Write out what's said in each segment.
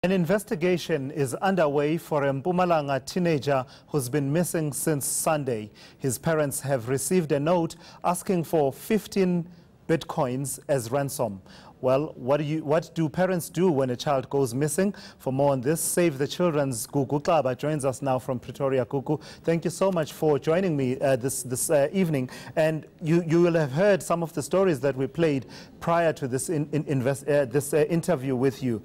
An investigation is underway for a Mpumalanga teenager who's been missing since Sunday. His parents have received a note asking for 15 bitcoins as ransom. Well, what do parents do when a child goes missing? For more on this, Save the Children's Gugu Xaba joins us now from Pretoria. Gugu, thank you so much for joining me this evening. And you will have heard some of the stories that we played prior to this interview with you.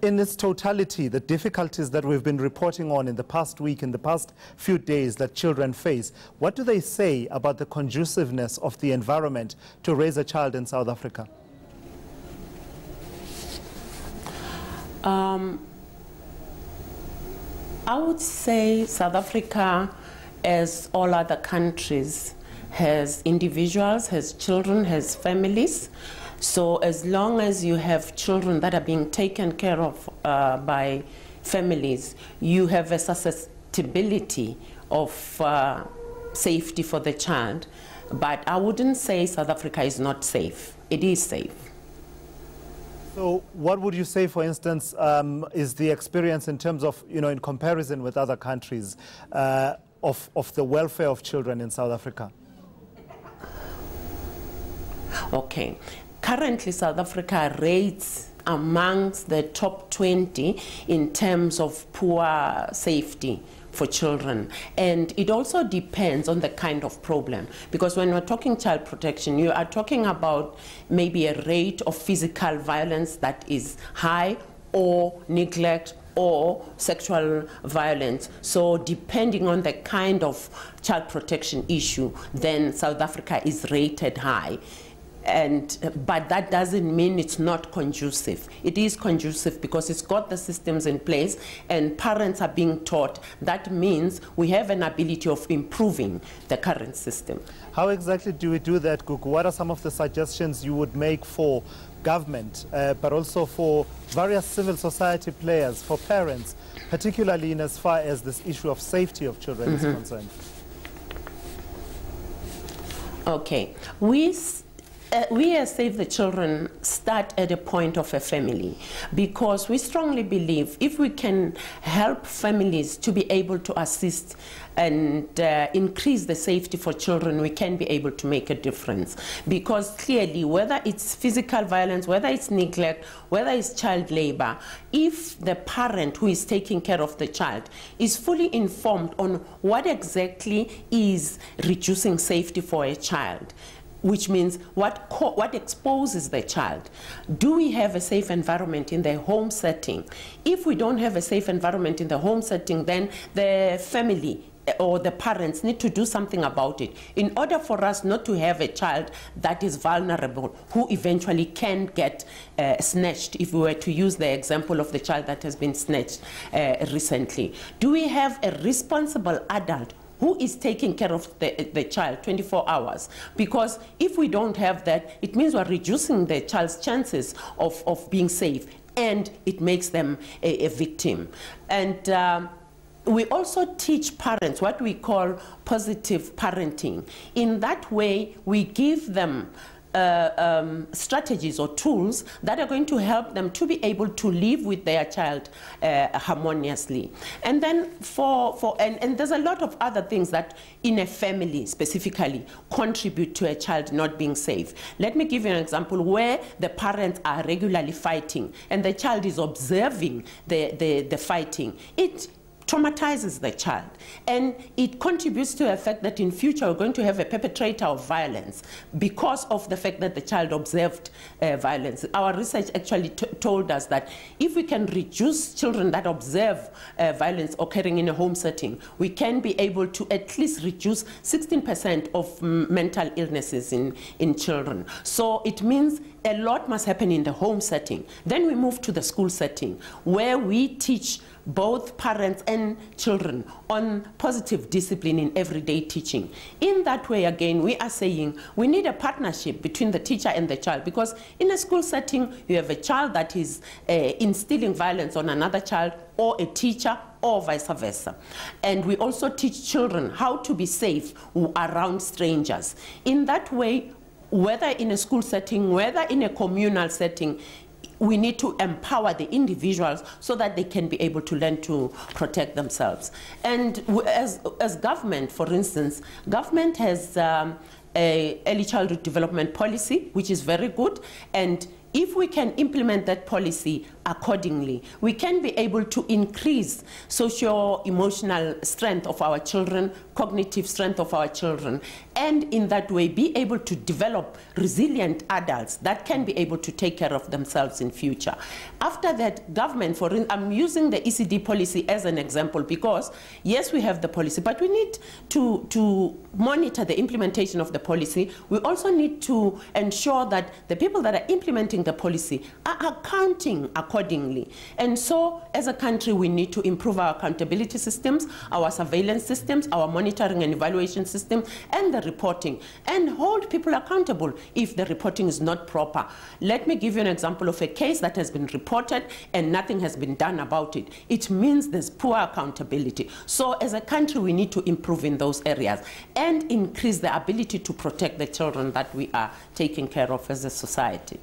In its totality, the difficulties that we've been reporting on in the past week, in the past few days that children face, what do they say about the conduciveness of the environment to raise a child in South Africa? I would say South Africa, as all other countries, has individuals, has children, has families. So as long as you have children that are being taken care of by families, you have a susceptibility of safety for the child. But I wouldn't say South Africa is not safe. It is safe. So what would you say, for instance, is the experience in terms of, in comparison with other countries, of the welfare of children in South Africa? Okay. Currently, South Africa rates amongst the top 20 in terms of poor safety for children. And it also depends on the kind of problem. Because when we're talking child protection, you are talking about maybe a rate of physical violence that is high, or neglect, or sexual violence. So depending on the kind of child protection issue, then South Africa is rated high. But that doesn't mean it's not conducive. It is conducive because it's got the systems in place and parents are being taught. That means we have an ability of improving the current system. How exactly do we do that, Gugu? What are some of the suggestions you would make for government, but also for various civil society players, for parents, particularly in as far as this issue of safety of children is concerned? Okay. We as Save the Children start at a point of a family, because we strongly believe if we can help families to be able to assist and increase the safety for children, we can be able to make a difference. Because clearly, whether it's physical violence, whether it's neglect, whether it's child labor, if the parent who is taking care of the child is fully informed on what exactly is reducing safety for a child, which means what exposes the child. Do we have a safe environment in the home setting? If we don't have a safe environment in the home setting, then the family or the parents need to do something about it in order for us not to have a child that is vulnerable, who eventually can get snatched, if we were to use the example of the child that has been snatched recently. Do we have a responsible adult who is taking care of the child 24 hours? Because if we don't have that, it means we're reducing the child's chances of being safe, and it makes them a victim. And we also teach parents what we call positive parenting. In that way, we give them strategies or tools that are going to help them to be able to live with their child harmoniously. And then and there's a lot of other things that in a family specifically contribute to a child not being safe. Let me give you an example where the parents are regularly fighting and the child is observing the fighting. It traumatizes the child, and it contributes to the fact that in future we're going to have a perpetrator of violence because of the fact that the child observed violence. Our research actually told us that if we can reduce children that observe violence occurring in a home setting, we can be able to at least reduce 16% of mental illnesses in children. So it means a lot must happen in the home setting. Then we move to the school setting, where we teach both parents and children on positive discipline in everyday teaching. In that way, again, we are saying we need a partnership between the teacher and the child, because in a school setting, you have a child that is instilling violence on another child, or a teacher, or vice versa. And we also teach children how to be safe around strangers. In that way, whether in a school setting, whether in a communal setting, we need to empower the individuals so that they can be able to learn to protect themselves. And as government, for instance, government has a early childhood development policy, which is very good, and if we can implement that policy accordingly, we can be able to increase socio-emotional strength of our children, cognitive strength of our children, and in that way be able to develop resilient adults that can be able to take care of themselves in future. After that, government, I'm using the ECD policy as an example because, yes, we have the policy, but we need to monitor the implementation of the policy. We also need to ensure that the people that are implementing the policy are accounting accordingly. And so, as a country, we need to improve our accountability systems, our surveillance systems, our monitoring and evaluation system, and the reporting, and hold people accountable if the reporting is not proper. Let me give you an example of a case that has been reported and nothing has been done about it. It means there's poor accountability. So, as a country, we need to improve in those areas and increase the ability to protect the children that we are taking care of as a society.